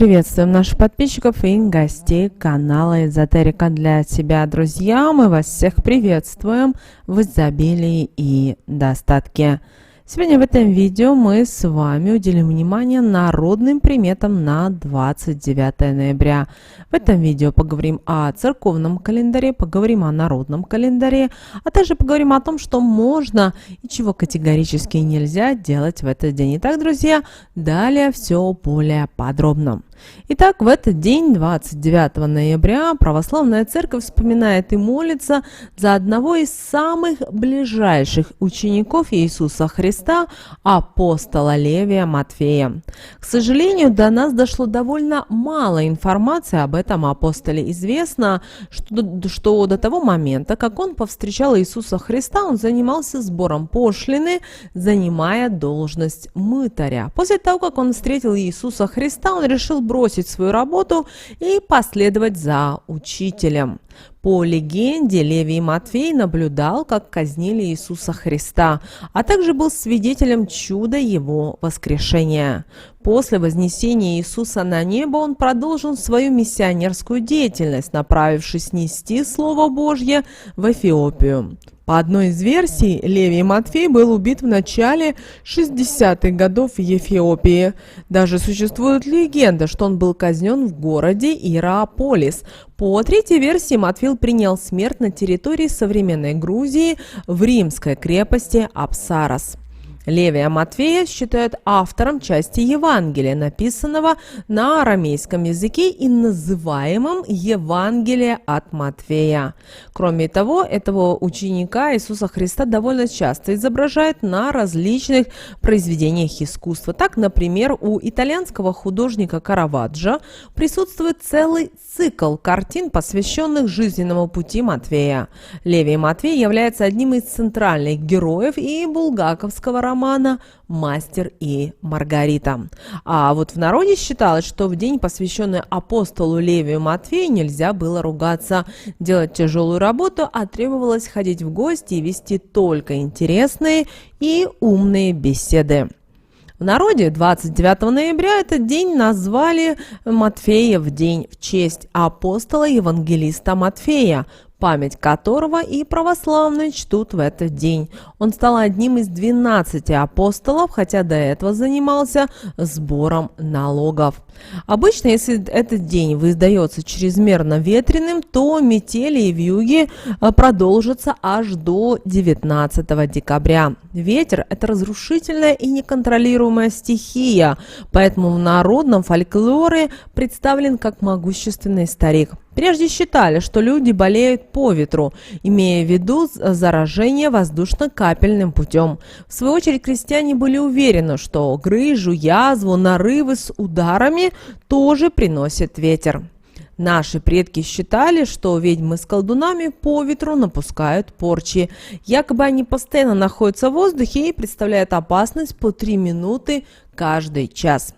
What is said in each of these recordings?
Приветствуем наших подписчиков и гостей канала Эзотерика для тебя, друзья. Мы вас всех приветствуем в изобилии и достатке. Сегодня в этом видео мы с вами уделим внимание народным приметам на 29 ноября. В этом видео поговорим о церковном календаре, поговорим о народном календаре, а также поговорим о том, что можно и чего категорически нельзя делать в этот день. Итак, друзья, далее все более подробно. Итак, в этот день, 29 ноября, Православная Церковь вспоминает и молится за одного из самых ближайших учеников Иисуса Христа, апостола Левия Матфея. К сожалению, до нас дошло довольно мало информации об этом апостоле. Известно, что до того момента, как он повстречал Иисуса Христа, он занимался сбором пошлины, занимая должность мытаря. После того, как он встретил Иисуса Христа, он решил бросить свою работу и последовать за учителем. По легенде, Левий Матфей наблюдал, как казнили Иисуса Христа, а также был свидетелем чуда его воскрешения. После вознесения Иисуса на небо он продолжил свою миссионерскую деятельность, направившись нести Слово Божье в Эфиопию. По одной из версий, Левий Матфей был убит в начале 60-х годов в Эфиопии. Даже существует легенда, что он был казнен в городе Иераполис. По третьей версии, Матфей принял смерть на территории современной Грузии в римской крепости Апсарос. Левия Матфея считают автором части Евангелия, написанного на арамейском языке и называемым Евангелие от Матфея. Кроме того, этого ученика Иисуса Христа довольно часто изображают на различных произведениях искусства. Так, например, у итальянского художника Караваджо присутствует целый цикл картин, посвященных жизненному пути Матфея. Левий Матфей является одним из центральных героев и булгаковского романа «Мастер и Маргарита». А вот в народе считалось, что в день, посвященный апостолу Левию Матфею, нельзя было ругаться, делать тяжелую работу, а требовалось ходить в гости и вести только интересные и умные беседы. В народе 29 ноября этот день назвали Матфеев день в честь апостола-евангелиста Матфея, память которого и православные чтут в этот день. Он стал одним из 12 апостолов, хотя до этого занимался сбором налогов. Обычно, если этот день выдается чрезмерно ветреным, то метели и вьюги продолжатся аж до 19 декабря. Ветер – это разрушительная и неконтролируемая стихия, поэтому в народном фольклоре представлен как могущественный старик. Прежде считали, что люди болеют по ветру, имея в виду заражение воздушно-капельным путем. В свою очередь, крестьяне были уверены, что грыжу, язву, нарывы с ударами тоже приносит ветер. Наши предки считали, что ведьмы с колдунами по ветру напускают порчи. Якобы они постоянно находятся в воздухе и представляют опасность по 3 минуты каждый час.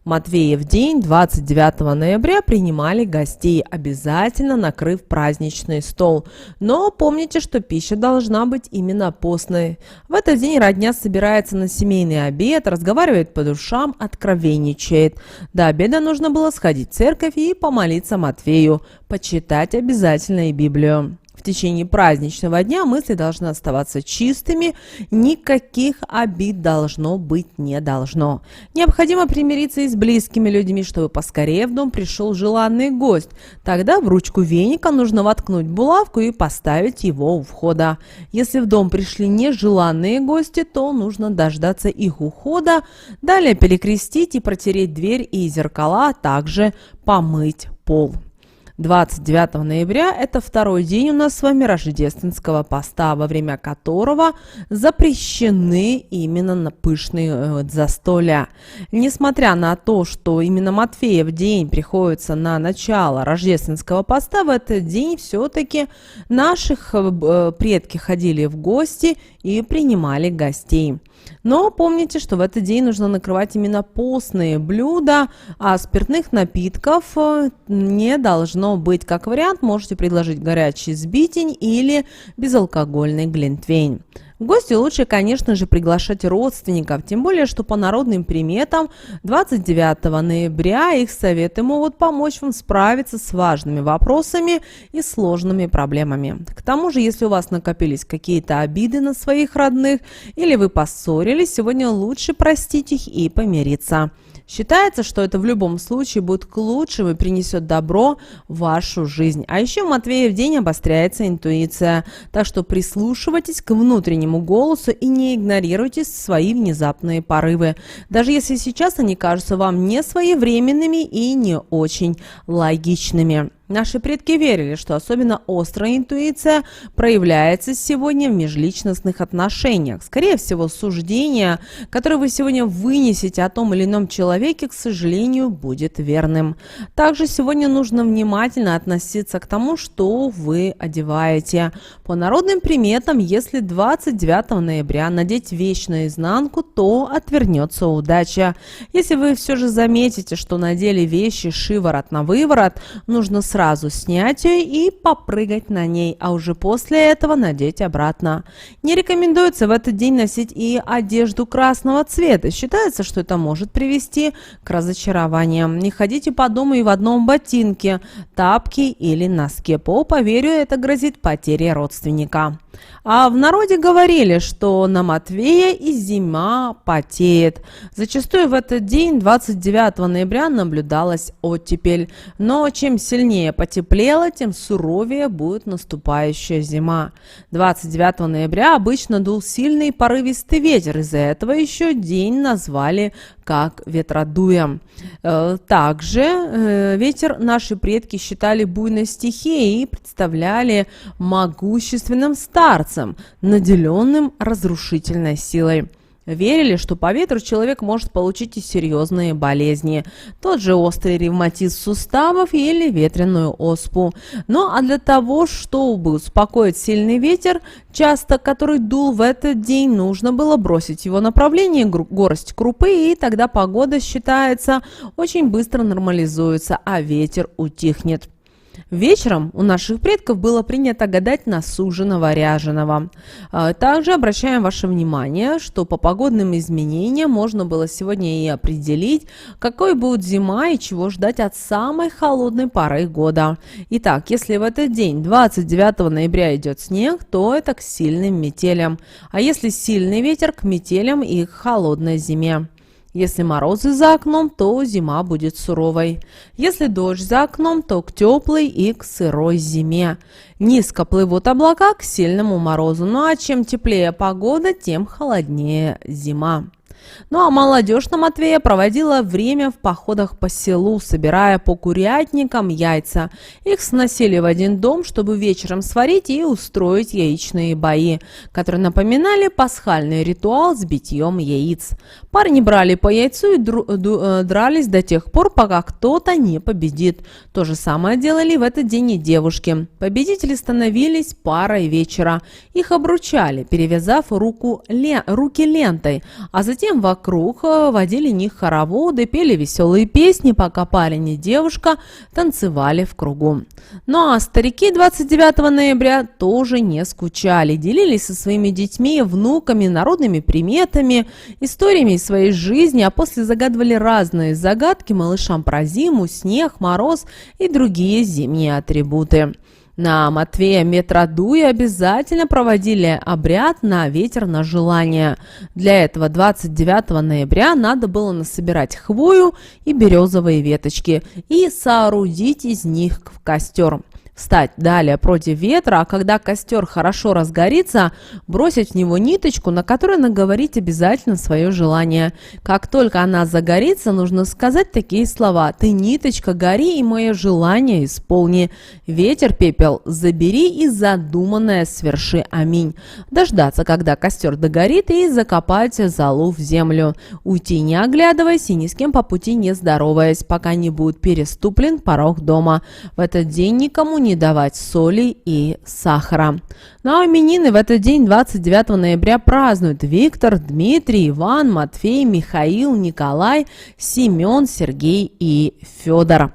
Матфеев день 29 ноября принимали гостей, обязательно накрыв праздничный стол. Но помните, что пища должна быть именно постной. В этот день родня собирается на семейный обед, разговаривает по душам, откровенничает. До обеда нужно было сходить в церковь и помолиться Матфею, почитать обязательно и Библию. В течение праздничного дня мысли должны оставаться чистыми, никаких обид должно быть не должно. Необходимо примириться и с близкими людьми, чтобы поскорее в дом пришел желанный гость. Тогда в ручку веника нужно воткнуть булавку и поставить его у входа. Если в дом пришли нежеланные гости, то нужно дождаться их ухода, далее перекрестить и протереть дверь и зеркала, а также помыть пол. 29 ноября – это второй день у нас с вами рождественского поста, во время которого запрещены именно пышные застолья. Несмотря на то, что именно Матфеев день приходится на начало рождественского поста, в этот день все-таки наши предки ходили в гости и принимали гостей. Но помните, что в этот день нужно накрывать именно постные блюда, а спиртных напитков не должно быть. Как вариант, можете предложить горячий сбитень или безалкогольный глинтвейн. В гости лучше, конечно же, приглашать родственников, тем более, что по народным приметам 29 ноября их советы могут помочь вам справиться с важными вопросами и сложными проблемами. К тому же, если у вас накопились какие-то обиды на своих родных или вы поссорились, сегодня лучше простить их и помириться. Считается, что это в любом случае будет к лучшему и принесет добро в вашу жизнь. А еще в Матвеев день обостряется интуиция, так что прислушивайтесь к внутреннему голосу и не игнорируйте свои внезапные порывы, даже если сейчас они кажутся вам не своевременными и не очень логичными. Наши предки верили, что особенно острая интуиция проявляется сегодня в межличностных отношениях. Скорее всего, суждение, которое вы сегодня вынесете о том или ином человеке, к сожалению, будет верным. Также сегодня нужно внимательно относиться к тому, что вы одеваете. По народным приметам, если 29 ноября надеть вещь наизнанку, то отвернется удача. Если вы все же заметите, что надели вещи шиворот на выворот, нужно сразу снять ее и попрыгать на ней, а уже после этого надеть обратно. Не рекомендуется в этот день носить и одежду красного цвета. Считается, что это может привести к разочарованиям. Не ходите по дому и в одном ботинке, тапке или носке. По поверью, это грозит потерей родственника. А в народе говорили, что на Матвея и зима потеет. Зачастую в этот день, 29 ноября, наблюдалась оттепель. Но чем сильнее потеплело, тем суровее будет наступающая зима. 29 ноября обычно дул сильный порывистый ветер. Из-за этого еще день назвали как ветродуем. Также ветер наши предки считали буйной стихией и представляли могущественным старцем, наделенным разрушительной силой. Верили, что по ветру человек может получить и серьезные болезни, тот же острый ревматизм суставов или ветреную оспу. Ну а для того, чтобы успокоить сильный ветер, часто который дул в этот день, нужно было бросить в его направление горсть крупы, и тогда погода, считается, очень быстро нормализуется, а ветер утихнет. Вечером у наших предков было принято гадать на суженого ряженого. Также обращаем ваше внимание, что по погодным изменениям можно было сегодня и определить, какой будет зима и чего ждать от самой холодной поры года. Итак, если в этот день, 29 ноября, идет снег, то это к сильным метелям. А если сильный ветер, к метелям и к холодной зиме. Если морозы за окном, то зима будет суровой. Если дождь за окном, то к теплой и к сырой зиме. Низко плывут облака к сильному морозу. Ну а чем теплее погода, тем холоднее зима. Ну а молодежь на Матвея проводила время в походах по селу, собирая по курятникам яйца. Их сносили в один дом, чтобы вечером сварить и устроить яичные бои, которые напоминали пасхальный ритуал с битьем яиц. Парни брали по яйцу и дрались до тех пор, пока кто-то не победит. То же самое делали в этот день и девушки. Победители становились парой вечера. Их обручали, перевязав руки лентой, а затем вокруг водили них хороводы, пели веселые песни, пока парень и девушка танцевали в кругу. Ну а старики 29 ноября тоже не скучали, делились со своими детьми, внуками, народными приметами, историями из своей жизни, а после загадывали разные загадки малышам про зиму, снег, мороз и другие зимние атрибуты. На Матвея Ветродуя обязательно проводили обряд на ветер на желание. Для этого 29 ноября надо было насобирать хвою и березовые веточки и соорудить из них костер. Встать далее против ветра, а когда костер хорошо разгорится, бросить в него ниточку, на которой наговорить обязательно свое желание. Как только она загорится, нужно сказать такие слова: «Ты, ниточка, гори, и мое желание исполни. Ветер, пепел, забери, и задуманное сверши. Аминь». Дождаться, когда костер догорит, и закопать золу в землю. Уйти, не оглядываясь, и ни с кем по пути не здороваясь, пока не будет переступлен порог дома. В этот день никому не давать соли и сахара. Ну а именины в этот день, 29 ноября, празднуют Виктор, Дмитрий, Иван, Матфей, Михаил, Николай, Семен, Сергей и Федор.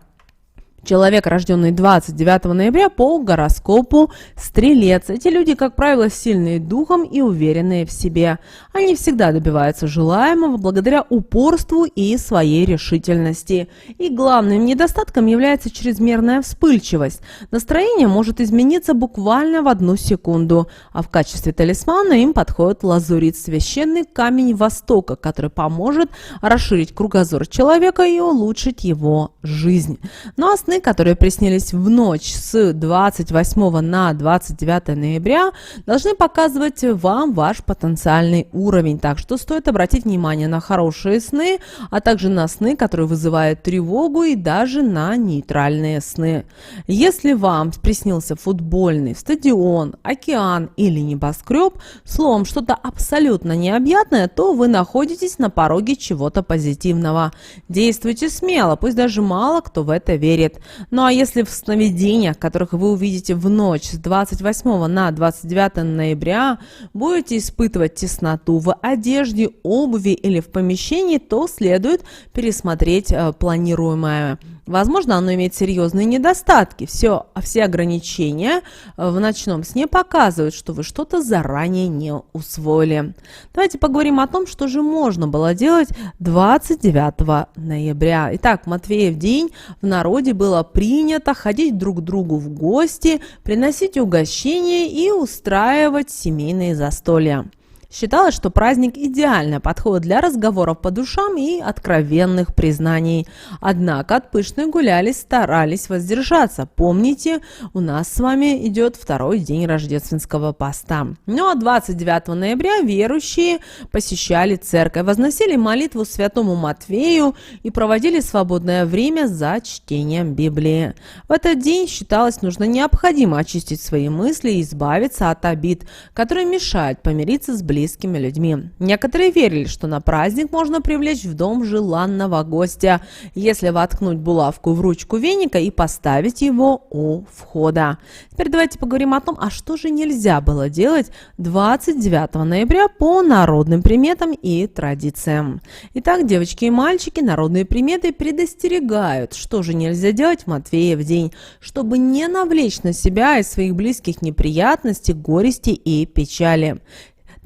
Человек, рожденный 29 ноября по гороскопу Стрелец. Эти люди, как правило, сильные духом и уверенные в себе. Они всегда добиваются желаемого благодаря упорству и своей решительности. И главным недостатком является чрезмерная вспыльчивость. Настроение может измениться буквально в 1 секунду, а в качестве талисмана им подходит лазурит, священный камень Востока, который поможет расширить кругозор человека и улучшить его жизнь. Ну а сны, которые приснились в ночь с 28 на 29 ноября, должны показывать вам ваш потенциальный уровень. Так что стоит обратить внимание на хорошие сны, а также на сны, которые вызывают тревогу, и даже на нейтральные сны. Если вам приснился футбольный стадион, океан или небоскреб, словом, что-то абсолютно необъятное, то вы находитесь на пороге чего-то позитивного. Действуйте смело, пусть даже мало кто в это верит. Ну а если в сновидениях, которых вы увидите в ночь с 28 на 29 ноября, будете испытывать тесноту в одежде, обуви или в помещении, то следует пересмотреть планируемое. Возможно, оно имеет серьезные недостатки. Все ограничения в ночном сне показывают, что вы что-то заранее не усвоили. Давайте поговорим о том, что же можно было делать 29 ноября. Итак, в Матвеев день в народе было принято ходить друг к другу в гости, приносить угощения и устраивать семейные застолья. Считалось, что праздник идеально подходит для разговоров по душам и откровенных признаний. Однако от пышных гулялись старались воздержаться. Помните, у нас с вами идет 2-й день рождественского поста. Ну а 29 ноября верующие посещали церковь, возносили молитву святому Матвею и проводили свободное время за чтением Библии. В этот день считалось необходимо очистить свои мысли и избавиться от обид, которые мешают помириться с близкими людьми. Некоторые верили, что на праздник можно привлечь в дом желанного гостя, если воткнуть булавку в ручку веника и поставить его у входа. Теперь давайте поговорим о том, а что же нельзя было делать 29 ноября по народным приметам и традициям. Итак, девочки и мальчики, народные приметы предостерегают, что же нельзя делать в Матвеев день, чтобы не навлечь на себя и своих близких неприятности, горести и печали.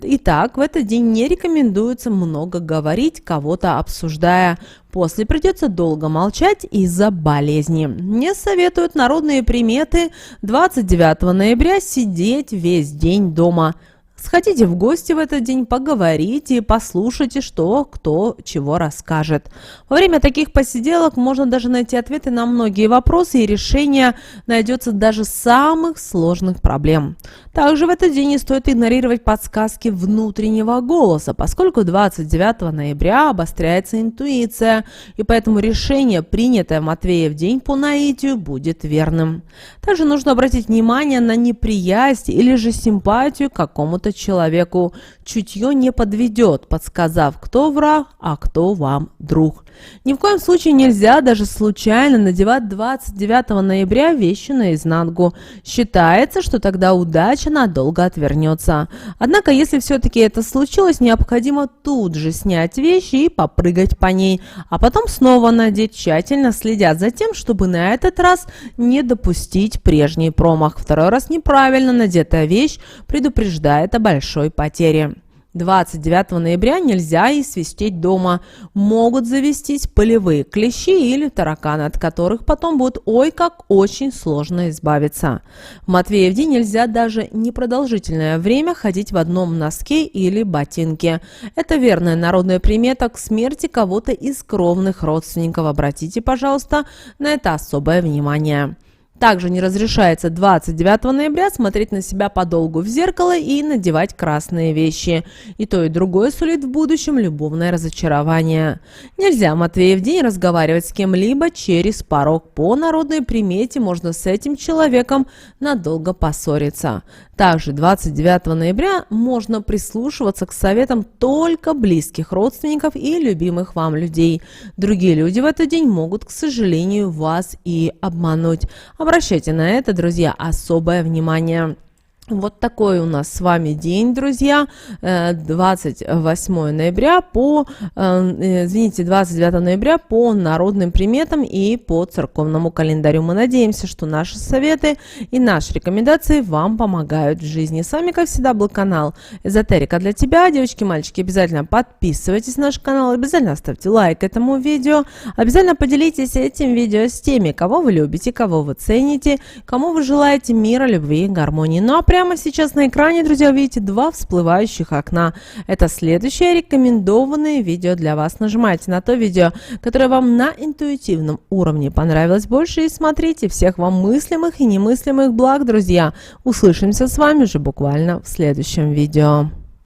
Итак, в этот день не рекомендуется много говорить, кого-то обсуждая. После придется долго молчать из-за болезни. Не советуют народные приметы 29 ноября сидеть весь день дома. Сходите в гости в этот день, поговорите, послушайте, что кто чего расскажет. Во время таких посиделок можно даже найти ответы на многие вопросы, и решение найдется даже самых сложных проблем. Также в этот день не стоит игнорировать подсказки внутреннего голоса, поскольку 29 ноября обостряется интуиция, и поэтому решение, принятое в Матвеев день по наитию, будет верным. Также нужно обратить внимание на неприязнь или же симпатию к какому-то человеку. Чутье не подведет, подсказав, кто враг, а кто вам друг. Ни в коем случае нельзя даже случайно надевать 29 ноября вещи наизнанку. Считается, что тогда удача надолго отвернется. Однако, если все-таки это случилось, необходимо тут же снять вещи и попрыгать по ней, а потом снова надеть, тщательно следя за тем, чтобы на этот раз не допустить прежний промах. Второй раз неправильно надетая вещь предупреждает о большой потере. 29 ноября нельзя и свистеть дома. Могут завестись полевые клещи или тараканы, от которых потом будет ой как очень сложно избавиться. В Матвеев день нельзя даже непродолжительное время ходить в одном носке или ботинке. Это верная народная примета к смерти кого-то из кровных родственников. Обратите, пожалуйста, на это особое внимание. Также не разрешается 29 ноября смотреть на себя подолгу в зеркало и надевать красные вещи. И то, и другое сулит в будущем любовное разочарование. Нельзя в Матвеев день разговаривать с кем-либо через порог. По народной примете можно с этим человеком надолго поссориться. Также 29 ноября можно прислушиваться к советам только близких родственников и любимых вам людей. Другие люди в этот день могут, к сожалению, вас и обмануть. Обращайте на это, друзья, особое внимание. Вот такой у нас с вами день, друзья, 28 ноября по, 29 ноября по народным приметам и по церковному календарю. Мы надеемся, что наши советы и наши рекомендации вам помогают в жизни. С вами, как всегда, был канал Эзотерика для тебя. Девочки, мальчики, обязательно подписывайтесь на наш канал, обязательно ставьте лайк этому видео, обязательно поделитесь этим видео с теми, кого вы любите, кого вы цените, кому вы желаете мира, любви и гармонии. Ну а прямо сейчас на экране, друзья, видите два всплывающих окна. Это следующее рекомендованное видео для вас. Нажимайте на то видео, которое вам на интуитивном уровне понравилось больше, и смотрите. Всех вам мыслимых и немыслимых благ, друзья. Услышимся с вами уже буквально в следующем видео.